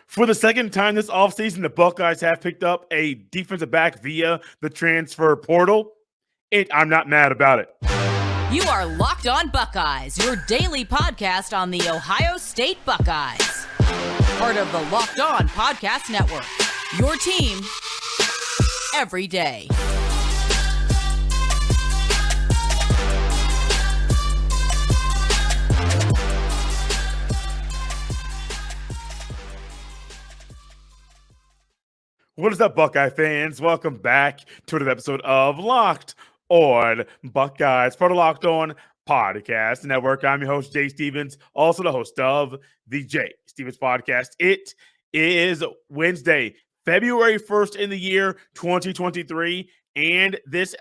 For the second time this offseason, the Buckeyes have picked up a defensive back via the transfer portal. I'm not mad about it. You are Locked On Buckeyes, your daily podcast on the Ohio State Buckeyes. Part of the Locked On Podcast Network, your team every day. What is up, Buckeye fans? Welcome back to another episode of Locked On Buckeyes, part of Locked On Podcast Network. I'm your host, Jay Stevens, also the host of the Jay Stevens Podcast. It is Wednesday, February 1st in the year 2023, and this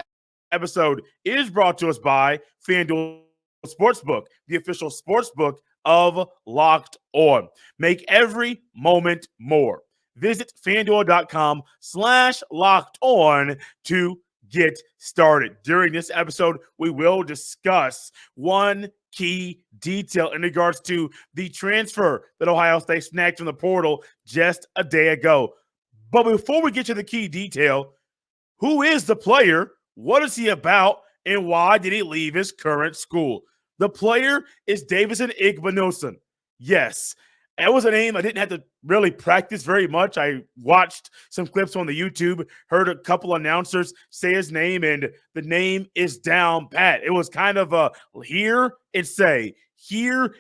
episode is brought to us by FanDuel Sportsbook, the official sportsbook of Locked On. Make every moment more. Visit FanDuel.com/locked on to get started. During this episode, we will discuss one key detail in regards to the transfer that Ohio State snagged from the portal just a day ago. But before we get to the key detail, who is the player? What is he about? And why did he leave his current school? The player is Davison Igbinosun. Yes, that was a name I didn't have to really practice very much. I watched some clips on the YouTube, heard a couple announcers say his name, and the name is down pat. It was kind of a hear and say, and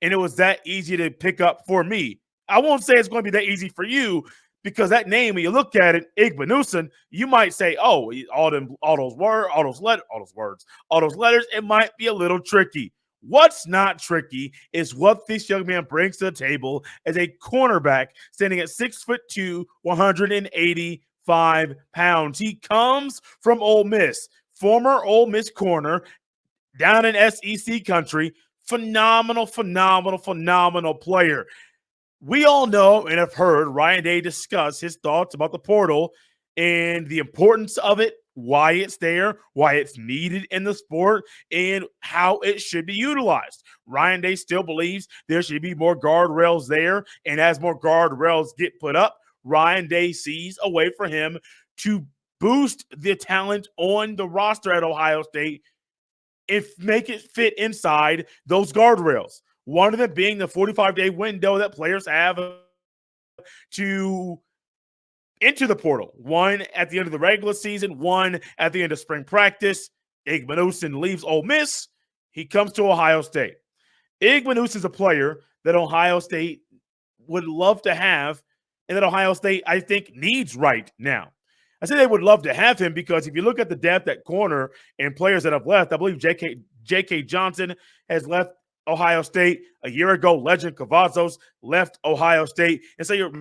it was that easy to pick up for me. I won't say it's going to be that easy for you, because that name, when you look at it, Igbinosun, you might say, "Oh, all those letters, it might be a little tricky." What's not tricky is what this young man brings to the table as a cornerback standing at 6'2", 185 pounds. He comes from Ole Miss, former Ole Miss corner down in SEC country. Phenomenal player. We all know and have heard Ryan Day discuss his thoughts about the portal and the importance of it, why it's there, why it's needed in the sport, and how it should be utilized. Ryan Day still believes there should be more guardrails there, and as more guardrails get put up, Ryan Day sees a way for him to boost the talent on the roster at Ohio State and make it fit inside those guardrails. One of them being the 45-day window that players have to enter the portal. One at the end of the regular season, one at the end of spring practice. Igbinosun leaves Ole Miss. He comes to Ohio State. Igbinosun is a player that Ohio State would love to have and that Ohio State, I think, needs right now. I say they would love to have him because if you look at the depth at corner and players that have left, I believe J.K. Johnson has left Ohio State a year ago. Legend Cavazos left Ohio State. And so you're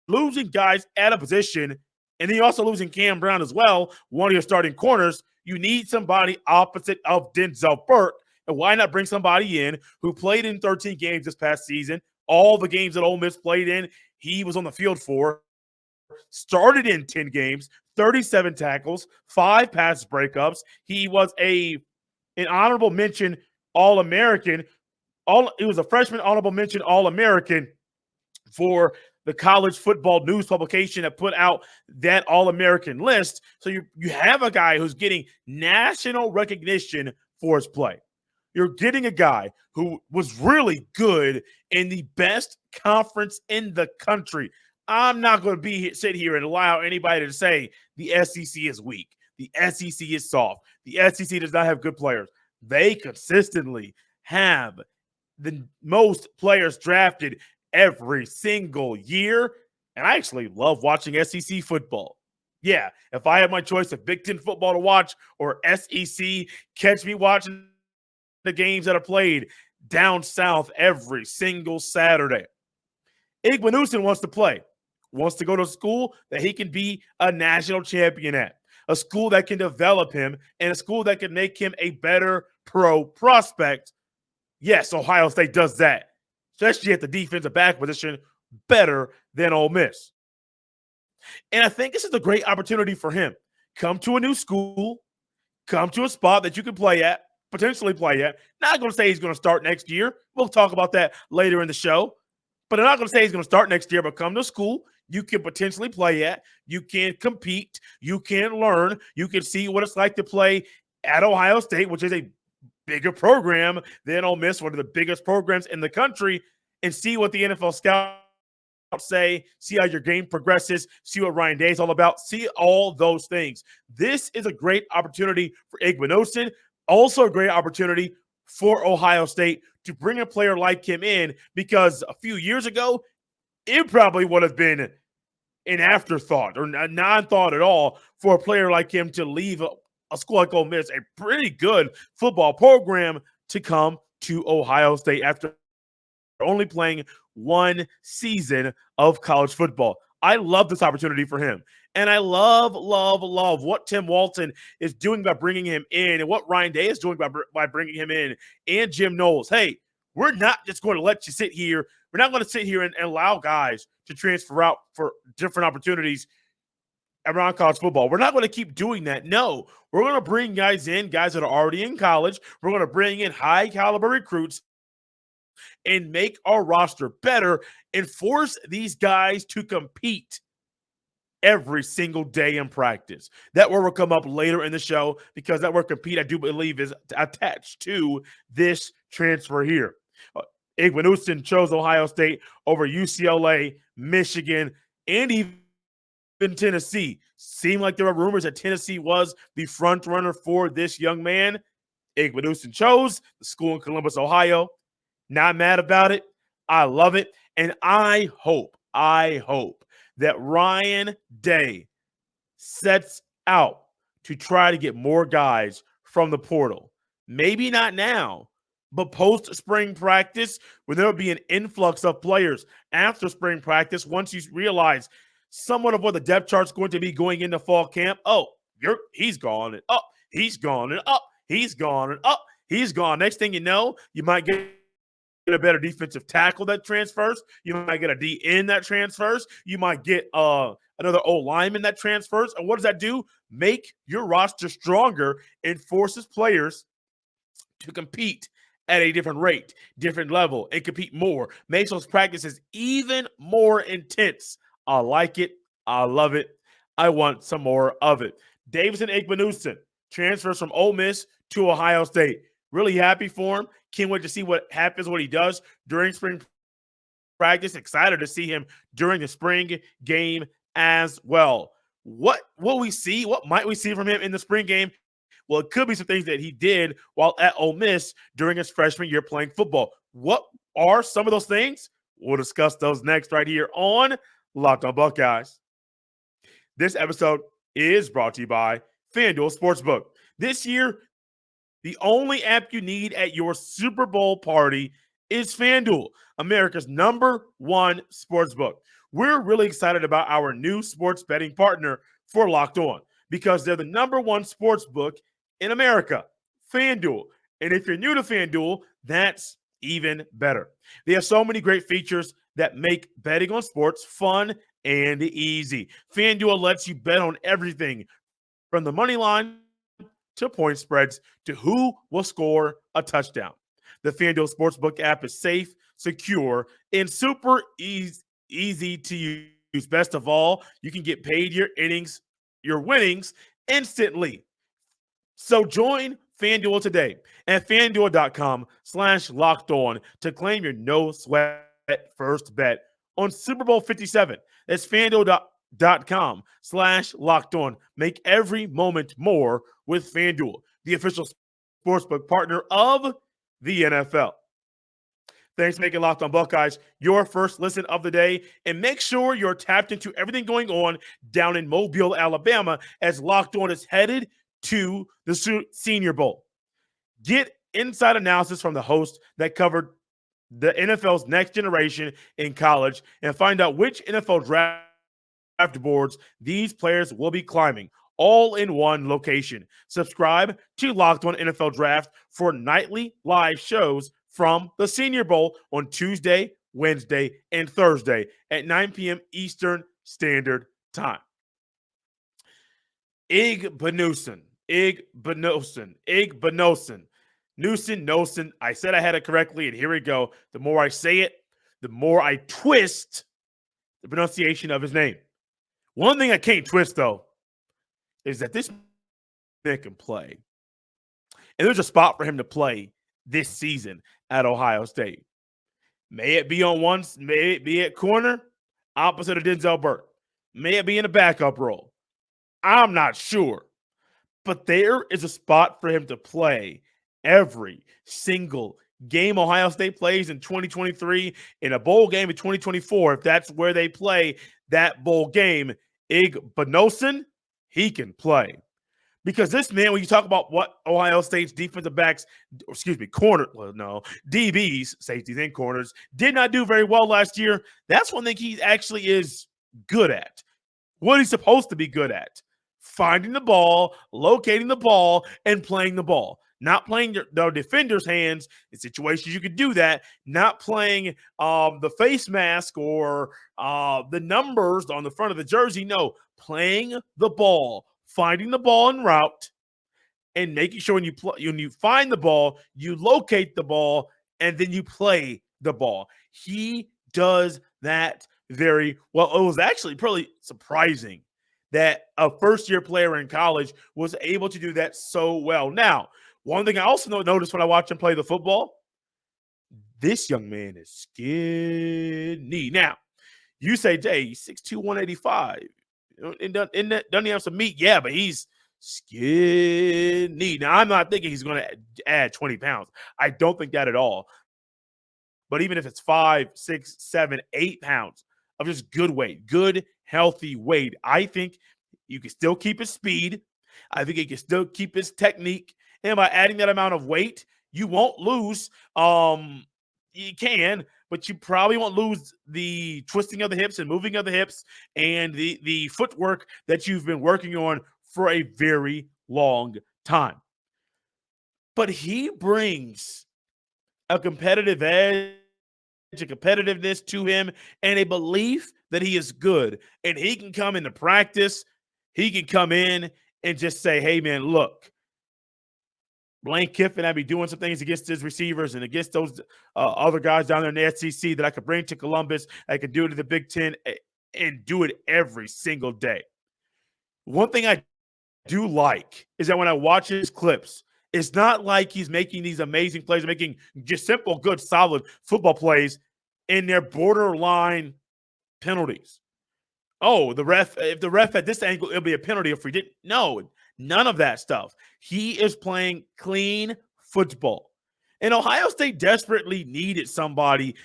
losing guys at a position, and then you're also losing Cam Brown as well, one of your starting corners. You need somebody opposite of Denzel Burke, and why not bring somebody in who played in 13 games this past season? All the games that Ole Miss played in, he was on the field for. Started in 10 games, 37 tackles, 5 pass breakups. He was an honorable mention All-American. He was a freshman honorable mention All-American for the college football news publication that put out that All-American list. So you have a guy who's getting national recognition for his play. You're getting a guy who was really good in the best conference in the country. I'm not going to sit here and allow anybody to say the SEC is weak. The SEC is soft. The SEC does not have good players. They consistently have the most players drafted every single year, and I actually love watching SEC football. Yeah, if I had my choice of Big Ten football to watch or SEC, catch me watching the games that are played down south every single Saturday. Igbinosun wants to play, wants to go to a school that he can be a national champion at, a school that can develop him, and a school that can make him a better pro prospect. Yes, Ohio State does that, especially at the defensive back position, better than Ole Miss. And I think this is a great opportunity for him. Come to a new school, come to a spot that you can play at, potentially play at. Not going to say he's going to start next year. We'll talk about that later in the show. But I'm not going to say he's going to start next year, but come to school, you can potentially play at, you can compete, you can learn, you can see what it's like to play at Ohio State, which is a bigger program than Ole Miss, one of the biggest programs in the country, and see what the NFL scouts say, see how your game progresses, see what Ryan Day is all about, see all those things. This is a great opportunity for Igbinosun, also a great opportunity for Ohio State to bring a player like him in, because a few years ago, it probably would have been an afterthought or a non-thought at all for a player like him to leave a school like Ole Miss, a pretty good football program, to come to Ohio State after only playing one season of college football. I love this opportunity for him. And I love what Tim Walton is doing by bringing him in, and what Ryan Day is doing by bringing him in, and Jim Knowles. Hey, we're not just going to let you sit here. We're not going to sit here and allow guys to transfer out for different opportunities around college football. We're not going to keep doing that. No, we're going to bring guys in, guys that are already in college. We're going to bring in high caliber recruits and make our roster better and force these guys to compete every single day in practice. That word will come up later in the show, because that word compete, I do believe, is attached to this transfer here. Igbinosun chose Ohio State over UCLA, Michigan, and even Tennessee. Seemed like there were rumors that Tennessee was the front runner for this young man. Igbinosun chose the school in Columbus, Ohio. Not mad about it. I love it. And I hope that Ryan Day sets out to try to get more guys from the portal. Maybe not now, but post spring practice, where there will be an influx of players after spring practice, once you realize somewhat of what the depth chart's going to be going into fall camp. Oh, he's gone, and up, he's gone, and up, he's gone, and up, he's gone. Next thing you know, you might get a better defensive tackle that transfers. You might get a DN that transfers. You might get another O lineman that transfers. And what does that do? Make your roster stronger and forces players to compete at a different rate, different level, and compete more. Makes those practices even more intense. I like it. I love it. I want some more of it. Davison Igbinosun transfers from Ole Miss to Ohio State. Really happy for him. Can't wait to see what happens, what he does during spring practice. Excited to see him during the spring game as well. What will we see? What might we see from him in the spring game? Well, it could be some things that he did while at Ole Miss during his freshman year playing football. What are some of those things? We'll discuss those next right here on Locked On Buckeyes. This episode is brought to you by FanDuel Sportsbook. This year, the only app you need at your Super Bowl party is FanDuel, America's #1 sportsbook. We're really excited about our new sports betting partner for Locked On, because they're the #1 sportsbook in America, FanDuel. And if you're new to FanDuel, that's even better. They have so many great features that make betting on sports fun and easy. FanDuel lets you bet on everything from the money line to point spreads to who will score a touchdown. The FanDuel Sportsbook app is safe, secure, and super easy to use. Best of all, you can get paid your winnings instantly. So join FanDuel today at FanDuel.com/lockedon to claim your no sweat first bet on Super Bowl 57. That's FanDuel.com/lockedon. Make every moment more with FanDuel, the official sportsbook partner of the NFL. Thanks for making Locked On Buckeyes your first listen of the day. And make sure you're tapped into everything going on down in Mobile, Alabama, as Locked On is headed to the Senior Bowl. Get inside analysis from the host that covered the NFL's next generation in college, and find out which NFL draft boards these players will be climbing, all in one location. Subscribe to Locked On NFL Draft for nightly live shows from the Senior Bowl on Tuesday, Wednesday, and Thursday at 9 p.m. Eastern Standard Time. Igbinosun. Nosen. I said I had it correctly, and here we go. The more I say it, the more I twist the pronunciation of his name. One thing I can't twist, though, is that this man can play. And there's a spot for him to play this season at Ohio State. May it be may it be at corner, opposite of Denzel Burke. May it be in a backup role. I'm not sure. But there is a spot for him to play every single game Ohio State plays in 2023, in a bowl game in 2024. If that's where they play that bowl game, Igbinosun, he can play. Because this man, when you talk about what Ohio State's defensive backs, DBs, safeties and corners, did not do very well last year, that's one thing he actually is good at. What he's supposed to be good at. Finding the ball, locating the ball, and playing the ball. Not playing the defender's hands in situations you could do that. Not playing the face mask or the numbers on the front of the jersey. No, playing the ball, finding the ball en route, and making sure when you find the ball, you locate the ball, and then you play the ball. He does that very well. It was actually pretty surprising that a first-year player in college was able to do that so well. Now, one thing I also noticed when I watch him play the football, this young man is skinny. Now, you say, Jay, he's 6'2", 185. Doesn't he have some meat? Yeah, but he's skinny. Now, I'm not thinking he's going to add 20 pounds. I don't think that at all. But even if it's 5, 6, 7, 8 pounds of just good weight, good, healthy weight, I think you can still keep his speed. I think he can still keep his technique. And by adding that amount of weight, you won't lose. You can, but you probably won't lose the twisting of the hips and moving of the hips and the footwork that you've been working on for a very long time. But he brings a competitive edge, a competitiveness to him, and a belief that he is good. And he can come into practice. He can come in and just say, hey, man, look, Lane Kiffin, I'd be doing some things against his receivers and against those other guys down there in the SEC that I could bring to Columbus. I could do it to the Big Ten and do it every single day. One thing I do like is that when I watch his clips, it's not like he's making these amazing plays, making just simple, good, solid football plays in their borderline penalties. Oh, if the ref at this angle, it'll be a penalty if we didn't. No, none of that stuff. He is playing clean football. And Ohio State desperately needed somebody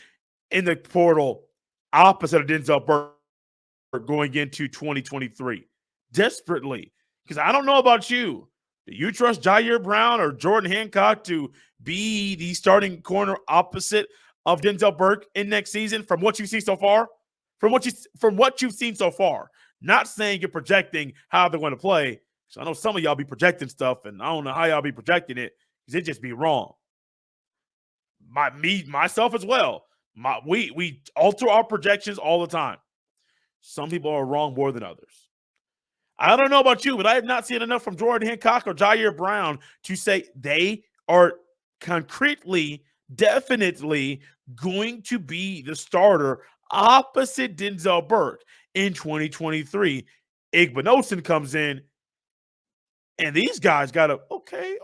in the portal opposite of Denzel Burke going into 2023. Desperately. Because I don't know about you. Do you trust Jair Brown or Jordan Hancock to be the starting corner opposite of Denzel Burke in next season from what you've seen so far? From what you've seen so far. Not saying you're projecting how they're going to play. So I know some of y'all be projecting stuff, and I don't know how y'all be projecting it because it just be wrong. Myself as well. We alter our projections all the time. Some people are wrong more than others. I don't know about you, but I have not seen enough from Jordan Hancock or Jair Brown to say they are concretely, definitely going to be the starter opposite Denzel Burke in 2023. Igbinosun comes in, and these guys got to, okay,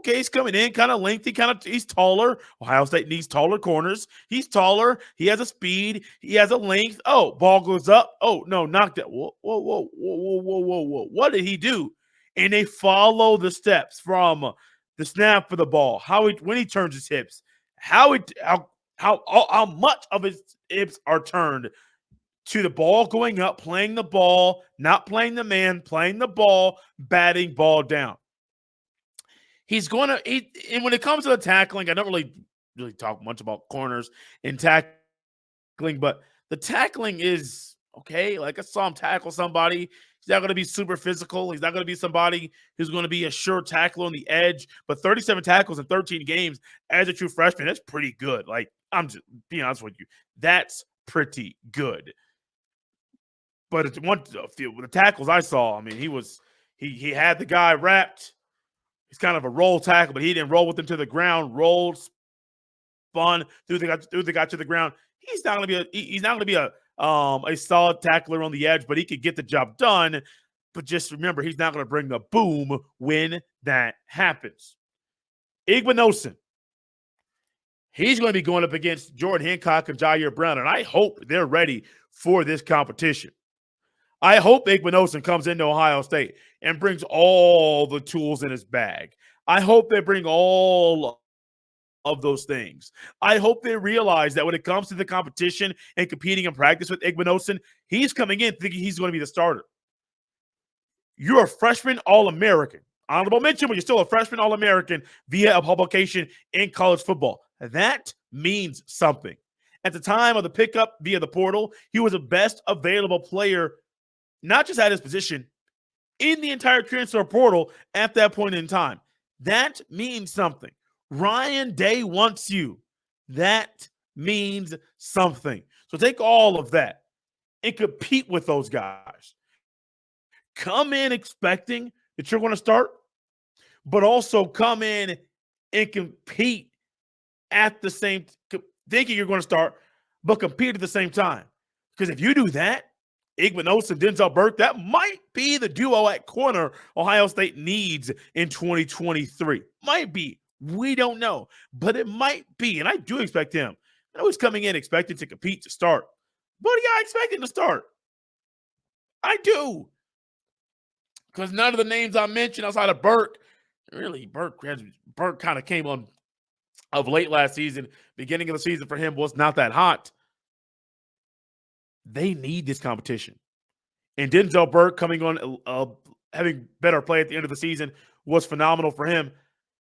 he's coming in kind of lengthy, he's taller. Ohio State needs taller corners. He's taller. He has a speed. He has a length. Oh, ball goes up. Oh, no, knocked it. Whoa. What did he do? And they follow the steps from the snap for the ball, when he turns his hips, how much of his hips are turned to the ball going up, playing the ball, not playing the man, playing the ball, batting ball down. And when it comes to the tackling, I don't really talk much about corners and tackling, but the tackling is okay. Like I saw him tackle somebody. He's not going to be super physical. He's not going to be somebody who's going to be a sure tackle on the edge. But 37 tackles in 13 games as a true freshman, that's pretty good. Like, I'm just being honest with you. That's pretty good. But the tackles I saw, I mean, he had the guy wrapped. He's kind of a roll tackle, but he didn't roll with him to the ground. Rolled, spun, threw the guy to the ground. He's not going to be a solid tackler on the edge, but he could get the job done. But just remember, he's not going to bring the boom when that happens. Igbinosun, he's going to be going up against Jordan Hancock and Jair Brown, and I hope they're ready for this competition. I hope Igbinosun comes into Ohio State and brings all the tools in his bag. I hope they bring all of those things. I hope they realize that when it comes to the competition and competing in practice with Igbinosun, he's coming in thinking he's going to be the starter. You're a freshman All-American. Honorable mention, but you're still a freshman All-American via a publication in college football. That means something. At the time of the pickup via the portal, he was the best available player, not just at his position, in the entire transfer portal at that point in time. That means something. Ryan Day wants you. That means something. So take all of that and compete with those guys. Come in expecting that you're going to start, but also come in and compete at the same, thinking you're going to start, but compete at the same time. Because if you do that, Igbinosun and Denzel Burke, that might be the duo at corner Ohio State needs in 2023. Might be. We don't know, but it might be. And I do expect him. I know he's coming in expecting to compete to start. But I expect him to start. I do. Because none of the names I mentioned outside of Burke, really, Burke kind of came on of late last season. Beginning of the season for him was not that hot. They need this competition. And Denzel Burke coming on, having better play at the end of the season was phenomenal for him.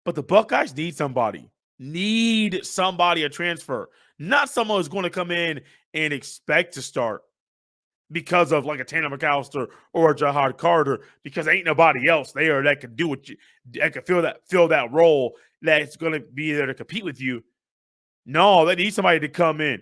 But the Buckeyes need somebody. A transfer. Not someone who's going to come in and expect to start because of like a Tanner McAllister or a Jahad Carter, because ain't nobody else there that can do what you, that can fill that role that's going to be there to compete with you. No, they need somebody to come in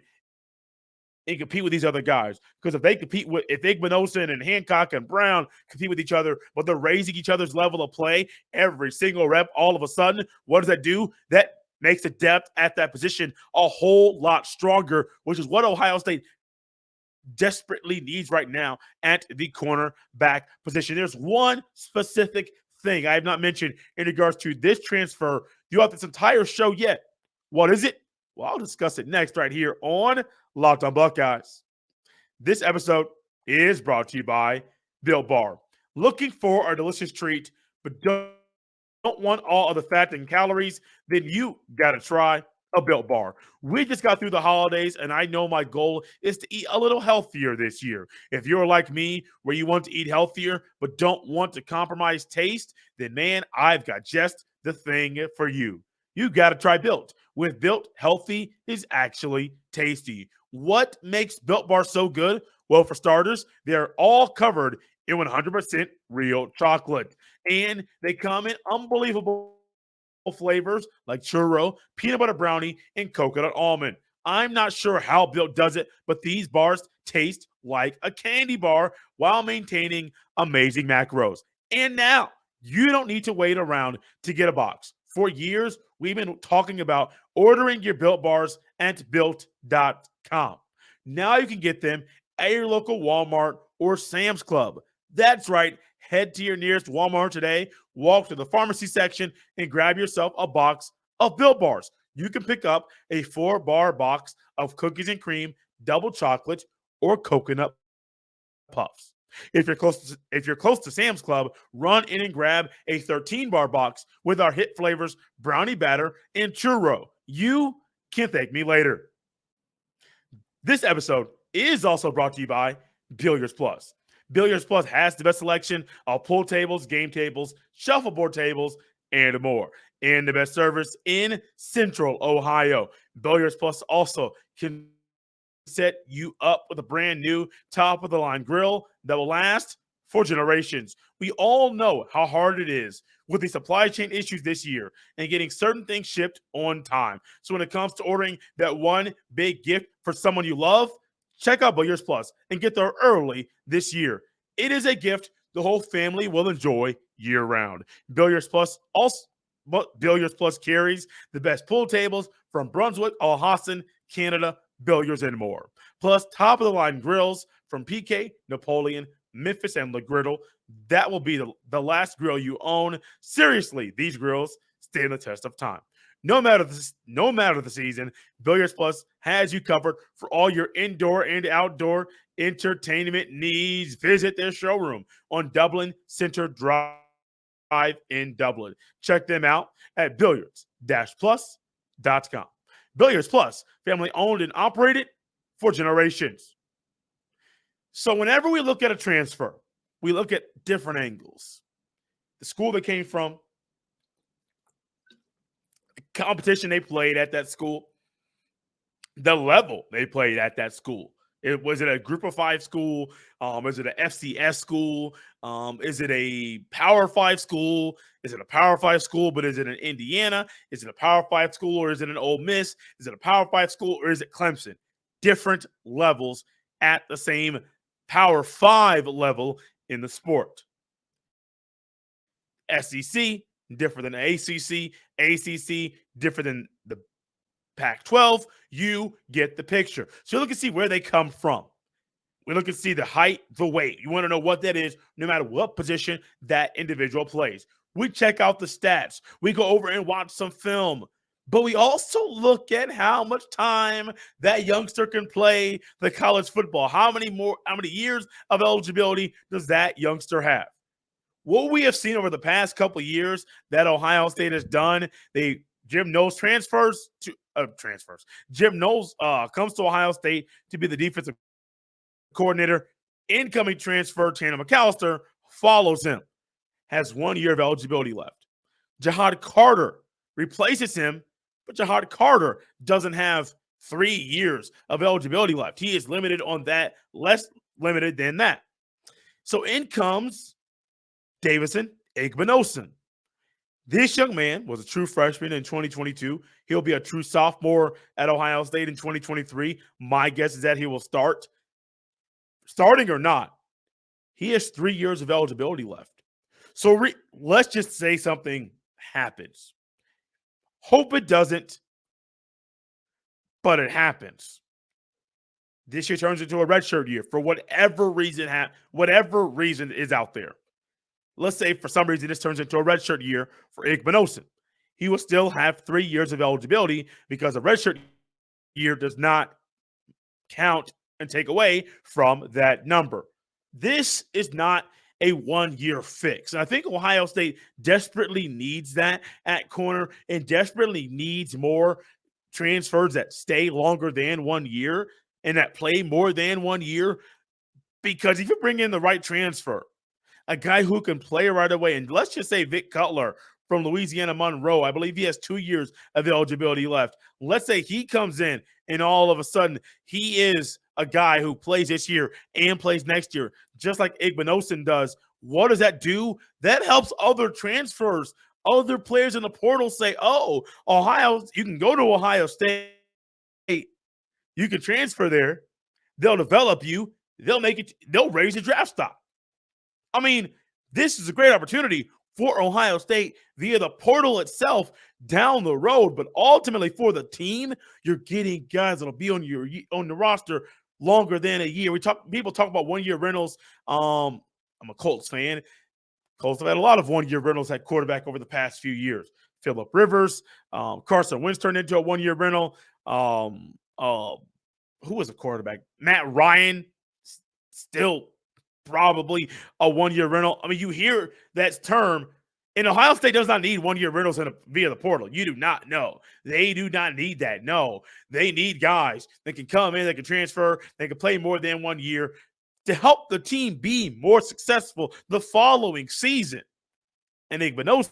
and compete with these other guys. Because if Igbinosun and Hancock and Brown compete with each other, but they're raising each other's level of play every single rep, all of a sudden, what does that do? That makes the depth at that position a whole lot stronger, which is what Ohio State desperately needs right now at the cornerback position. There's one specific thing I have not mentioned in regards to this transfer throughout this entire show yet. What is it? Well, I'll discuss it next right here on Locked on Buckeyes. This episode is brought to you by Built Bar. Looking for a delicious treat, but don't want all of the fat and calories? Then you got to try a Built Bar. We just got through the holidays, and I know my goal is to eat a little healthier this year. If you're like me, where you want to eat healthier but don't want to compromise taste, then man, I've got just the thing for you. You got to try Built. With Built, healthy is actually tasty. What makes Built Bar so good? Well, for starters, they're all covered in 100% real chocolate. And they come in unbelievable flavors like churro, peanut butter brownie, and coconut almond. I'm not sure how Built does it, but these bars taste like a candy bar while maintaining amazing macros. And now, you don't need to wait around to get a box. For years, we've been talking about ordering your Built Bars at Built.com. Now you can get them at your local Walmart or Sam's Club. That's right. Head to your nearest Walmart today, walk to the pharmacy section, and grab yourself a box of Built Bars. You can pick up a 4-bar box of cookies and cream, double chocolate, or coconut puffs. If you're close to Sam's Club, run in and grab a 13-bar box with our hit flavors, brownie batter, and churro. You can thank me later. This episode is also brought to you by Billiards Plus. Billiards Plus has the best selection of pool tables, game tables, shuffleboard tables, and more. And the best service in Central Ohio. Billiards Plus also can set you up with a brand new top-of-the-line grill that will last for generations. We all know how hard it is with the supply chain issues this year and getting certain things shipped on time. So when it comes to ordering that one big gift for someone you love, check out Billiards Plus and get there early this year. It is a gift the whole family will enjoy year-round. Billiards Plus Billiards Plus carries the best pool tables from Brunswick, Alhassan, Canada, Billiards, and more. Plus, top-of-the-line grills from PK, Napoleon, Memphis, and Le Griddle. That will be the last grill you own. Seriously, these grills stand the test of time. No matter the season, Billiards Plus has you covered for all your indoor and outdoor entertainment needs. Visit their showroom on Dublin Center Drive in Dublin. Check them out at billiards-plus.com. Billiards Plus, family owned and operated for generations. So whenever we look at a transfer, we look at different angles. The school they came from, the competition they played at that school, the level they played at that school. Was it a group of 5 school? Is it an FCS school? Is it a Power 5 school? Is it a Power 5 school, but is it in Indiana? Is it a Power 5 school, or is it an Ole Miss? Is it a Power 5 school, or is it Clemson? Different levels at the same Power 5 level in the sport. SEC, different than ACC. ACC, different than the Pac-12. You get the picture. So look and see where they come from. We look and see the height, the weight. You want to know what that is, no matter what position that individual plays. We check out the stats. We go over and watch some film. But we also look at how much time that youngster can play the college football. How many years of eligibility does that youngster have? What we have seen over the past couple of years that Ohio State has done, Jim Knowles Jim Knowles comes to Ohio State to be the defensive coordinator. Incoming transfer, Tanner McAllister, follows him. Has 1 year of eligibility left. Jahad Carter replaces him, but Jahad Carter doesn't have 3 years of eligibility left. He is limited on that, less limited than that. So in comes Davison Igbinosun. This young man was a true freshman in 2022. He'll be a true sophomore at Ohio State in 2023. My guess is that he will start. Starting or not, he has 3 years of eligibility left. So let's just say something happens. Hope it doesn't, but it happens. This year turns into a redshirt year for whatever reason is out there. Let's say for some reason this turns into a redshirt year for Igbinosun. He will still have 3 years of eligibility because a redshirt year does not count and take away from that number. This is not a 1 year fix. And I think Ohio State desperately needs that at corner and desperately needs more transfers that stay longer than 1 year and that play more than 1 year. Because if you bring in the right transfer, a guy who can play right away, and let's just say Vic Cutler from Louisiana Monroe, I believe he has 2 years of eligibility left. Let's say he comes in and all of a sudden he is a guy who plays this year and plays next year, just like Igbinosun does. What does that do? That helps other transfers, other players in the portal say, oh, you can go to Ohio State. You can transfer there. They'll develop you. They'll raise your draft stock. I mean, this is a great opportunity for Ohio State via the portal itself down the road, but ultimately for the team, you're getting guys that'll be on the roster longer than a year. People talk about 1 year rentals. I'm a Colts fan. Colts have had a lot of 1 year rentals at quarterback over the past few years. Phillip Rivers, Carson Wentz turned into a 1 year rental. Who was a quarterback? Matt Ryan, still probably a 1 year rental. I mean, you hear that term, and Ohio State does not need 1 year rentals via the portal. You do not know. They do not need that. No, they need guys that can come in, that can transfer, they can play more than 1 year to help the team be more successful the following season. And Igbinosun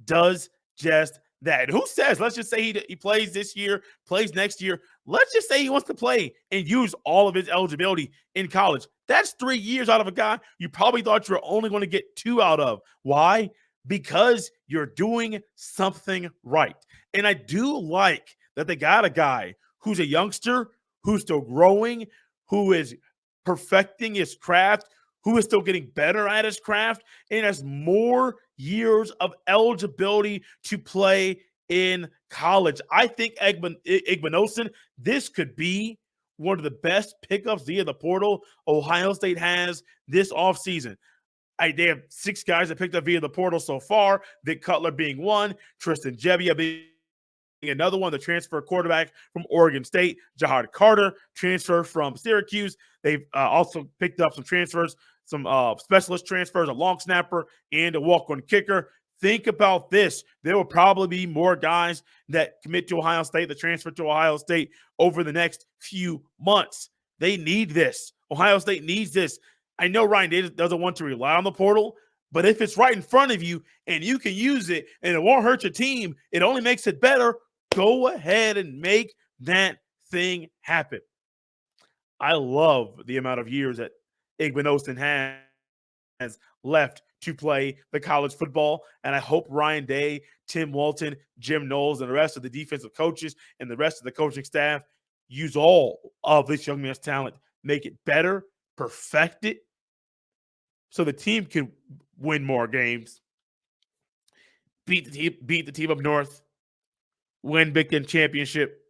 does just that. And who says, let's just say he plays this year, plays next year. Let's just say he wants to play and use all of his eligibility in college. That's 3 years out of a guy you probably thought you were only going to get 2 out of. Why? Because you're doing something right. And I do like that they got a guy who's a youngster, who's still growing, who is perfecting his craft, who is still getting better at his craft and has more years of eligibility to play in college. I think Igbinosun, this could be one of the best pickups via the portal Ohio State has this offseason. They have 6 guys that picked up via the portal so far, Vic Cutler being one, Tristan Gebbia being another one, the transfer quarterback from Oregon State, Jahad Carter, transfer from Syracuse. They've also picked up some transfers, some specialist transfers, a long snapper and a walk-on kicker. Think about this. There will probably be more guys that commit to Ohio State, that transfer to Ohio State over the next few months. They need this. Ohio State needs this. I know Ryan Day doesn't want to rely on the portal, but if it's right in front of you and you can use it and it won't hurt your team, it only makes it better, go ahead and make that thing happen. I love the amount of years that Igbinosun has left to play the college football, and I hope Ryan Day, Tim Walton, Jim Knowles, and the rest of the defensive coaches and the rest of the coaching staff use all of this young man's talent, make it better, perfect it, so the team can win more games, beat the team up north, win Big Ten championship,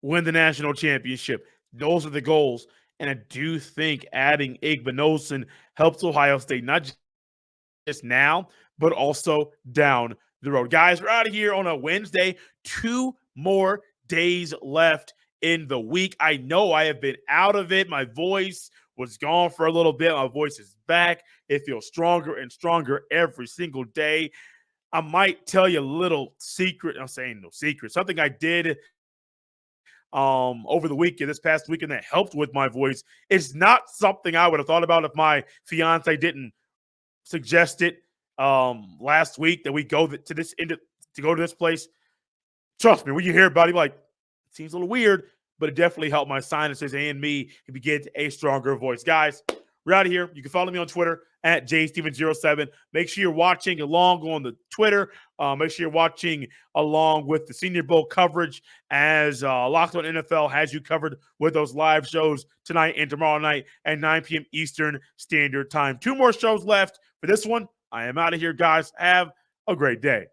win the national championship. Those are the goals. And I do think adding Igbinosun helps Ohio State, not just now, but also down the road. Guys, we're out of here on a Wednesday. 2 more days left in the week. I know I have been out of it. My voice was gone for a little bit. My voice is back. It feels stronger and stronger every single day. I might tell you a little secret. I'm saying no secret. Something I did over the weekend, this past weekend, that helped with my voice. It's not something I would have thought about if my fiance didn't suggest it last week, that we go to this place. Trust me, when you hear about it, like, it seems a little weird, but it definitely helped my sinuses and me to get a stronger voice. Guys, we're out of here. You can follow me on Twitter at jsteven07. Make sure you're watching along on the Twitter. Make sure you're watching along with the Senior Bowl coverage, as Locked On NFL has you covered with those live shows tonight and tomorrow night at 9 p.m. Eastern Standard Time. 2 more shows left for this one. I am out of here, guys. Have a great day.